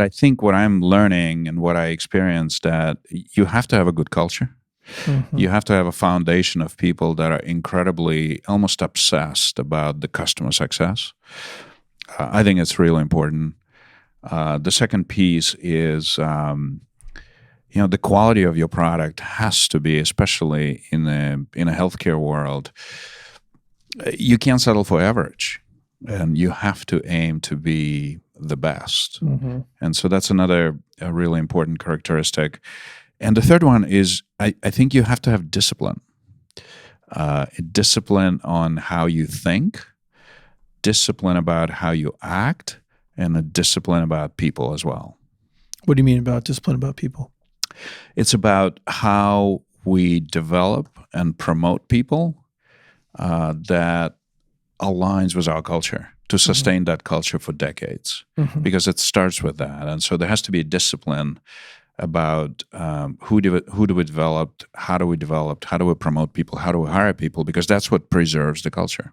I think what I'm learning and what I experienced that you have to have a good culture. You have to have a foundation of people that are incredibly, almost obsessed about the customer success. I think it's really important. The second piece is, the quality of your product has to be, especially in a healthcare world, you can't settle for average, and you have to aim to be the best. And so that's another really important characteristic. And the third one is I think you have to have discipline. Discipline on how you think, discipline about how you act, and a discipline about people as well. What do you mean about discipline about people? It's about how we develop and promote people that aligns with our culture to sustain that culture for decades, because it starts with that. And so there has to be a discipline about who do we develop, how do we promote people, how do we hire people, because that's what preserves the culture.